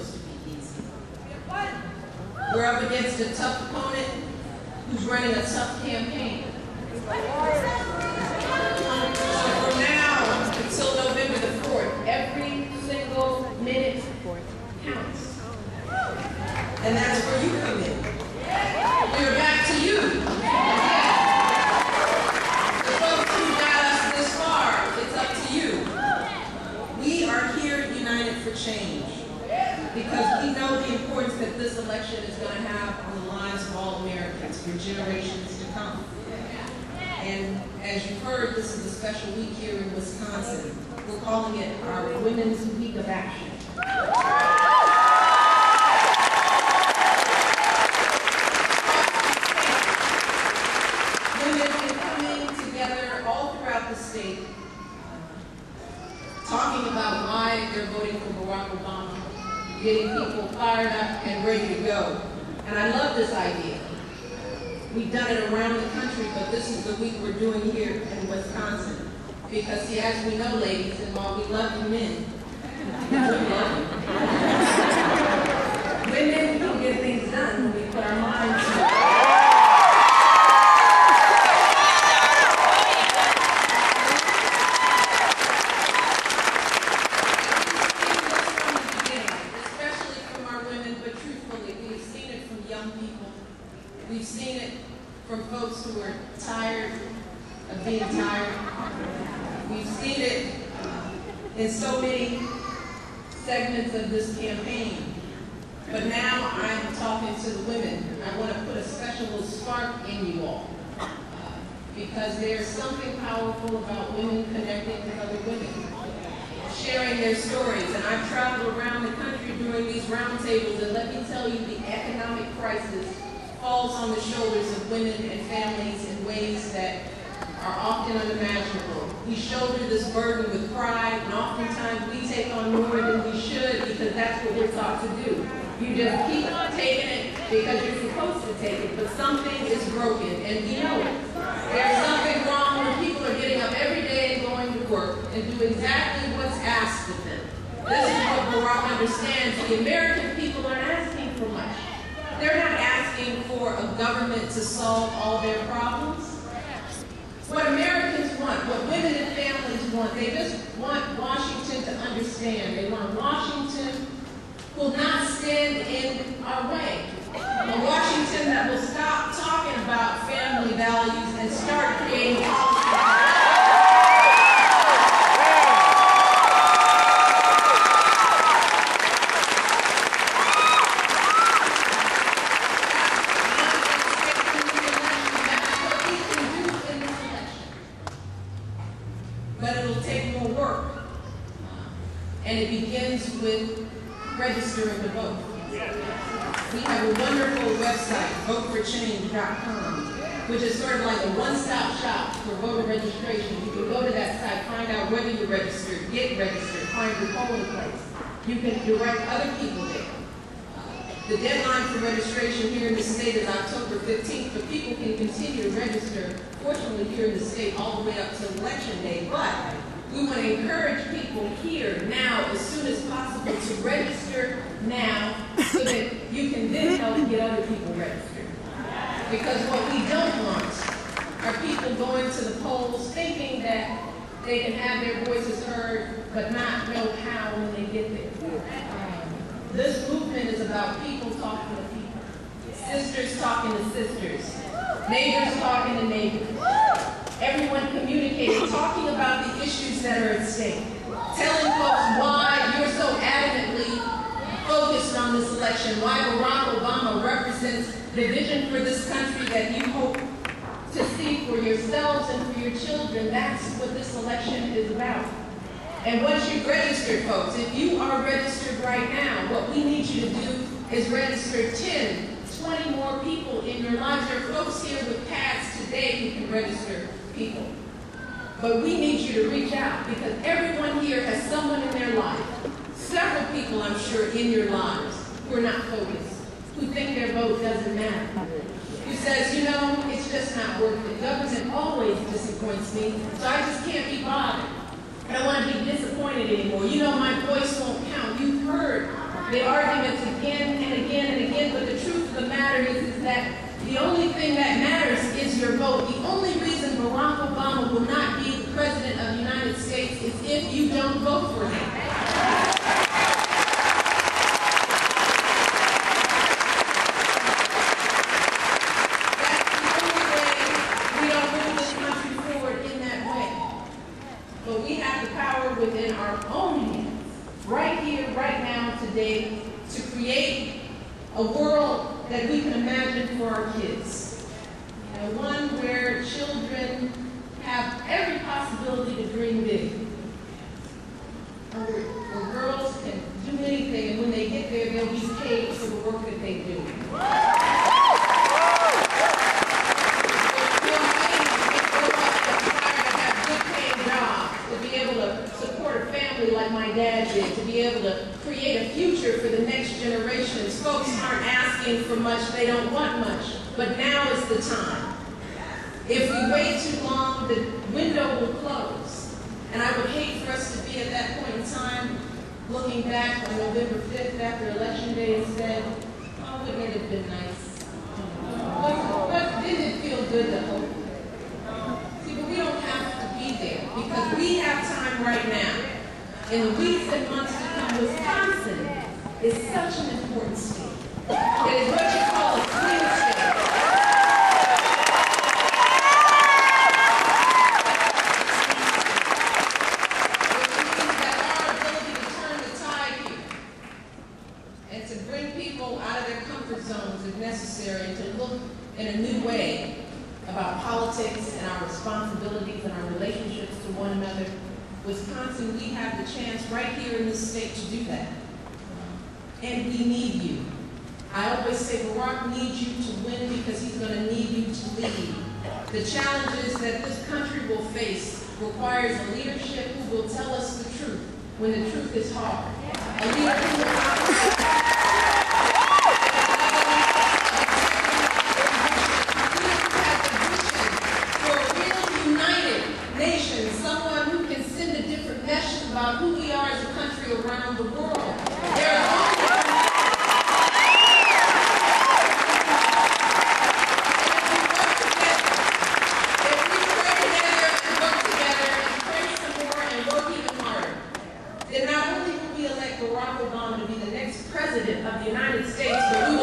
supposed to be easy. We're up against a tough opponent who's running a tough campaign. So from now until November the 4th, every single minute counts. And that's where you come in. We're back to you. The folks who got us this far, it's up to you. We are here united for change because we know the importance that this election is going to have on the lives of all Americans for generations to come. And as you've heard, this is a special week here in Wisconsin. We're calling it our Women's Week of Action. State talking about why they're voting for Barack Obama, getting people fired up and ready to go. And I love this idea. We've done it around the country, but this is the week we're doing here in Wisconsin. Because, see, as we know, ladies, and while we love you men, we love you. Women can get things done when we put our minds to it. We've seen it from folks who are tired of being tired. We've seen it in so many segments of this campaign. But now I'm talking to the women. I want to put a special little spark in you all. Because there's something powerful about women connecting with other women, sharing their stories. And I've traveled around the country during these roundtables, and let me tell you, the economic crisis falls on the shoulders of women and families in ways that are often unimaginable. We shoulder this burden with pride, and oftentimes we take on more than we should because that's what we're taught to do. You just keep taking it because you're supposed to take it, but something is broken, and we know it. There's something wrong when people are getting up every day and going to work and do exactly what's asked of them. This is what Barack understands. The American people aren't asking for much. They're not asking for a government to solve all their problems. What Americans want, what women and families want, they just want Washington to understand. They want Washington who will not stand in our way. A Washington that will stop talking about family values and start creating policy. But it'll take more work. And it begins with registering to vote. We have a wonderful website, voteforchange.com, which is sort of like a one-stop shop for voter registration. You can go to that site, find out whether you're registered, get registered, find your polling place. You can direct other people there. The deadline for registration here in the state is October 15th, but people can continue to register, fortunately here in the state, all the way up to Election Day. But we want to encourage people here now, as soon as possible, to register now so that you can then help get other people registered. Because what we don't want are people going to the polls thinking that they can have their voices heard, but not know how when they get there. This movement is about people talking to people, sisters talking to sisters, neighbors talking to neighbors, everyone communicating, talking about the issues that are at stake, telling folks why you're so adamantly focused on this election, why Barack Obama represents the vision for this country that you hope to see for yourselves and for your children. That's what this election is about. And once you've registered, folks, if you are registered right now, what we need you to do is register 10, 20 more people in your lives. There are folks here with pads today who can register people. But we need you to reach out because everyone here has someone in their life, several people I'm sure in your lives, who are not focused, who think their vote doesn't matter, who says, you know, it's just not worth it. Government always disappoints me, so I just can't be bothered. I don't want to be disappointed anymore. You know, my voice won't count. You've heard the arguments again and again and again, but the truth of the matter is that the only thing that matters is your vote. The only reason Barack Obama will not be the President of the United States is if you don't vote for him. But we have the power within our own hands, right here, right now, today, to create a world that we can imagine for our kids. You know, one where children have every possibility to dream big. Where girls can do anything, and when they get there, they'll be paid for the work that they do. Like my dad did, to be able to create a future for the next generations. Folks aren't asking for much, they don't want much, but now is the time. If we wait too long, the window will close. And I would hate for us to be at that point in time, looking back on November 5th after Election Day and say, oh, wouldn't it have been nice? Didn't it feel good to hope? See, but we don't have to be there, because we have time right now. In the weeks and months to come, Wisconsin is such an important state. It is what you call a swing state. Which means that our ability to turn the tide here and to bring people out of their comfort zones if necessary, and to look in a new way about politics and our responsibilities and our relationships to one another. Wisconsin, we have the chance right here in this state to do that. And we need you. I always say Barack needs you to win because he's going to need you to lead. The challenges that this country will face requires a leadership who will tell us the truth when the truth is hard. A leader who will operate about who we are as a country around the world. There are if we pray together and work together and pray some more and work even harder, then not only will we elect Barack Obama to be the next president of the United States, but we will